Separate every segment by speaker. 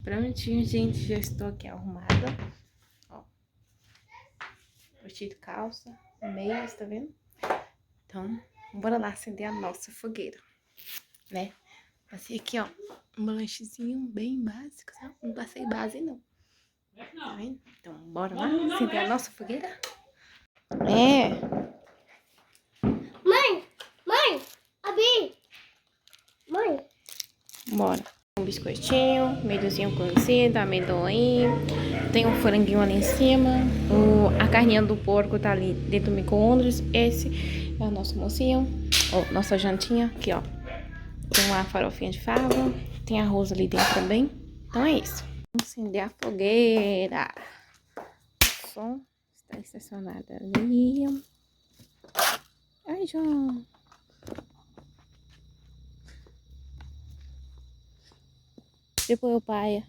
Speaker 1: Prontinho, gente, já estou aqui arrumada. Ó, vestido, calça, meias, tá vendo? Então, bora lá acender a nossa fogueira, né? Passei aqui, ó, um lanchezinho bem básico, sabe? Não passei base, não. Tá vendo? Então, bora lá acender a nossa fogueira?
Speaker 2: Mãe, Abi, mãe.
Speaker 1: Bora. Um biscoitinho, milhozinho cozido, amendoim. Tem um franguinho ali em cima. A carninha do porco tá ali dentro do micro-ondas. Esse é o nosso mocinho. Ó, nossa jantinha. Aqui, ó. Tem uma farofinha de fava. Tem arroz ali dentro também. Então é isso. Vamos acender a fogueira. O som está estacionado ali. Ai, João. Depois o pai.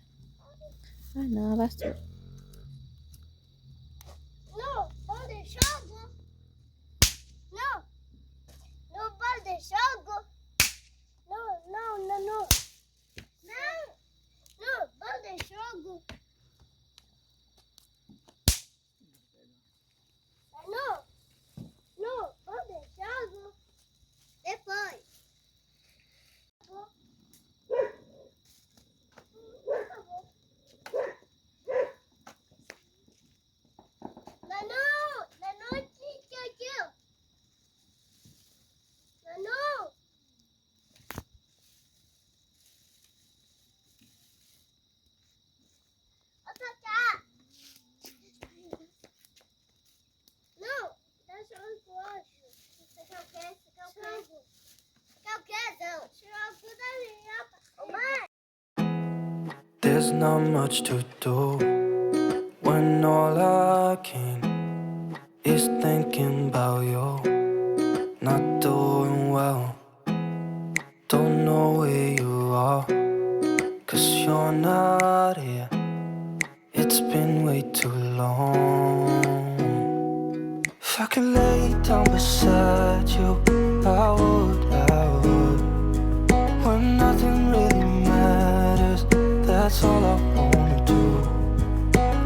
Speaker 1: Ah, não, a vassoura.
Speaker 2: Não, pode jogo. Não, não pode jogo. Não, não, não, não. Não, não pode jogo. Não, não pode jogo. Depois.
Speaker 3: There's not much to do when all I can is thinking about you. Not doing well, don't know where you are, 'cause you're not here. It's been way too long. If I could lay down beside you, I would, when nothing really matters. That's all I wanna do.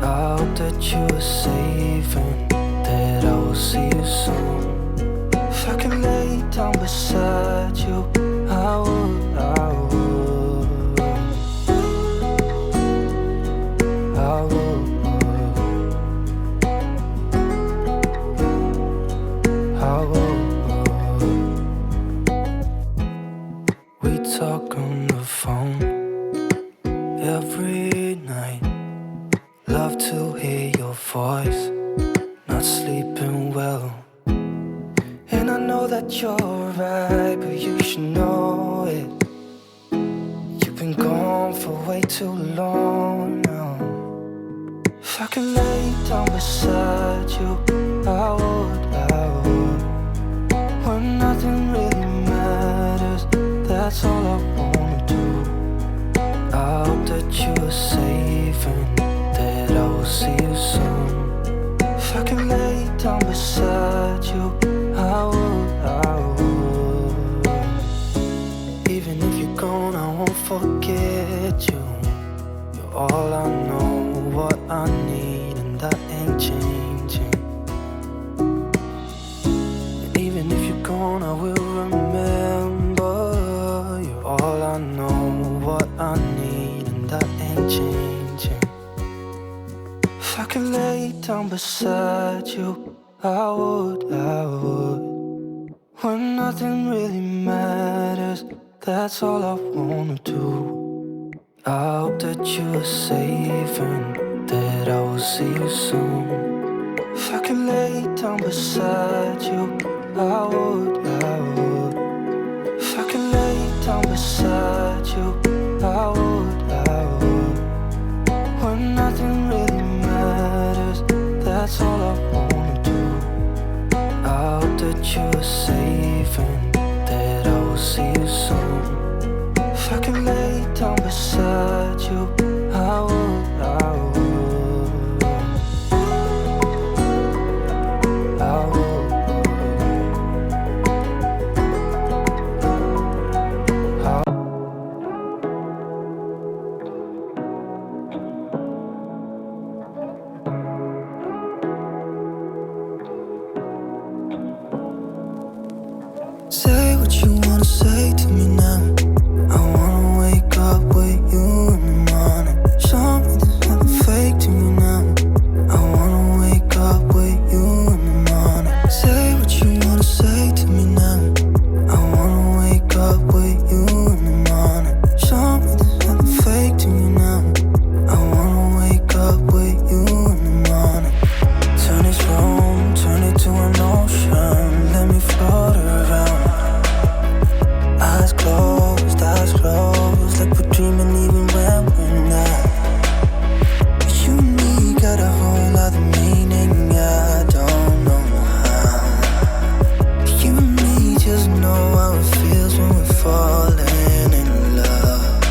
Speaker 3: I hope that you are safe and that I will see you soon. If I could lay down beside you, I would, I would, I would, I would. We talk on the phone every night. Love to hear your voice. Not sleeping well, and I know that you're right, but you should know it. You've been gone for way too long now. If I could lay down beside you, I would, when nothing really matters. That's all I wanna do. I hope that you are safe and that I will see you soon. If I could lay down beside you, I would. Even if you're gone, I won't forget you. You're all I know, what I need, and that ain't changing. And even if you're gone, I will remember. You're all I know, what I need, and that ain't changing. If I could lay down beside you, I would, when nothing really matters. That's all I wanna do. I hope that you are safe and that I will see you soon. If I could lay down beside you, I would, if I could lay down beside you, I would, when nothing really matters. That's all I wanna do. I hope that you are safe and that I will see you soon. If I could lay down beside you, I would, I would, I would. what you wanna say to me now. I wanna wake up with you in the morning. Show me there's nothing fake to me now. I wanna wake up with you in the morning. Say what you wanna say to me now. I wanna wake up with you in the morning. Show me there's nothing fake to me now. I wanna wake up with you in the morning. Turn this room, turn it to an ocean. Let me float around. Eyes closed, like we're dreaming even when we're not. You and me got a whole other meaning, I don't know how. You and me just know how it feels when we're falling in love.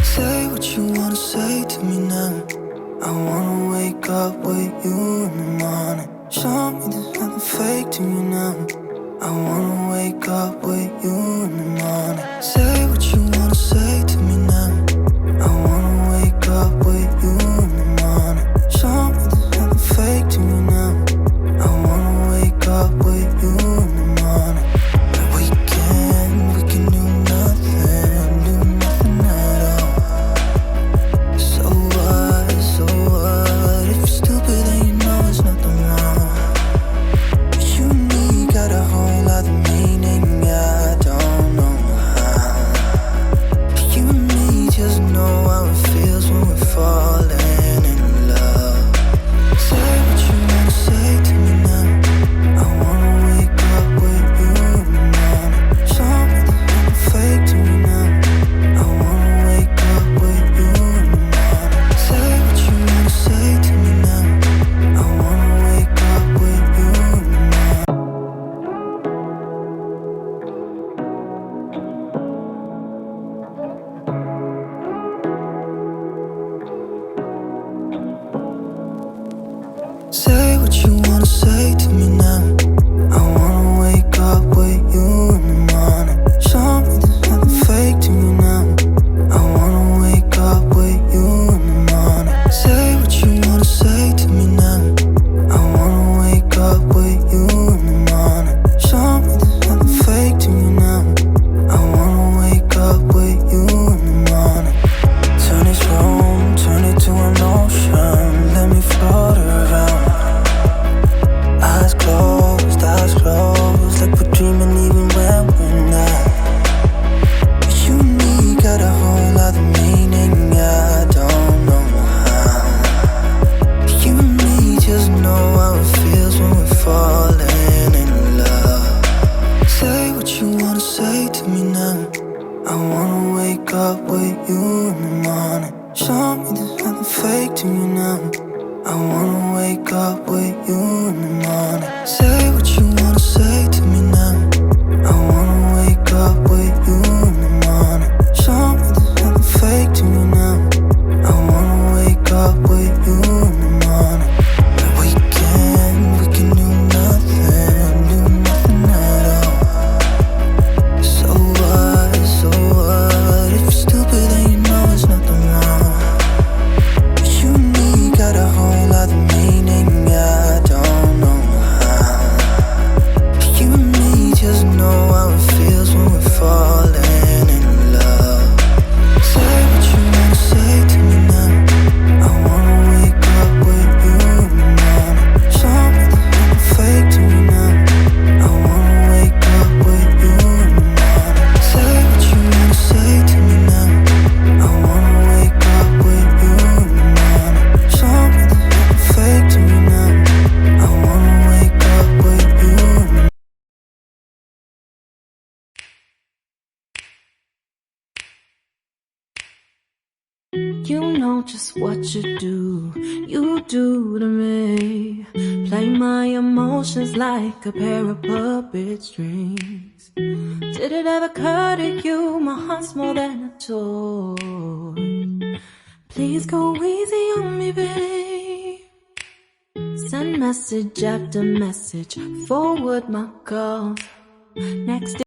Speaker 3: Say what you wanna say to me now. I wanna wake up with you in the morning. Show me there's nothing fake to me now. I wanna wake up with you in the morning. Say what you wanna say to me now. I wanna wake up with you in the morning. Show me there's nothing fake to me now. I wanna wake up with you in the morning. And we can do nothing at all. So what, if you're stupid then you know there's nothing wrong. But you and me got a whole other meaning, I don't know how. But you and me just know how it feels when we're falling in love. Say what you wanna say to me now. I wanna wake up with you in the morning. Show me there's nothing fake to me now. I wanna wake up with you in the morning. Say what you wanna say to me now. I wanna wake up with you in the morning. Say what you wanna say to me now. I wanna wake up with you in the morning. Show me there's nothing fake to me now. I wanna wake up with you in the morning. Say what you wanna say to me now. I wanna wake up with you in the morning. Show me there's nothing fake to me now. I wanna wake up with you in the morning. Turn this room, turn it to an ocean. Let me float around. Eyes closed, like we're dreaming even when we're not. But you and me got a whole other meaning, I don't know how. But you and me just know how it feels when we're falling in love. Say what you wanna say to me now. I wanna wake up with you in the morning. Show me there's nothing fake to me now. I wanna wake up with you in the morning. Say what you wanna say to me now. I wanna wake up with you in the morning. Show me there's nothing fake to me now. I wanna wake up with you in the morning. And we can do nothing at all. So what, if you're stupid then you know there's nothing wrong. But you and me got a whole other meaning, I don't know how. But you and me just know how it feels when we're falling in love. Say what you wanna say to me now. I wanna wake up with you in the morning. Show me there's nothing fake to me now. I wanna wake up with you in the morning. Say what you wanna say to me now. I wanna wake up with you in the morning. Show me there's nothing fake to me now. I wanna wake up with you in the morning.
Speaker 4: You know just what you do to me. Play my emotions like a pair of puppet strings. Did it ever occur to you my heart's more than a toy? Please go easy on me, babe. Send message after message, forward my calls. Next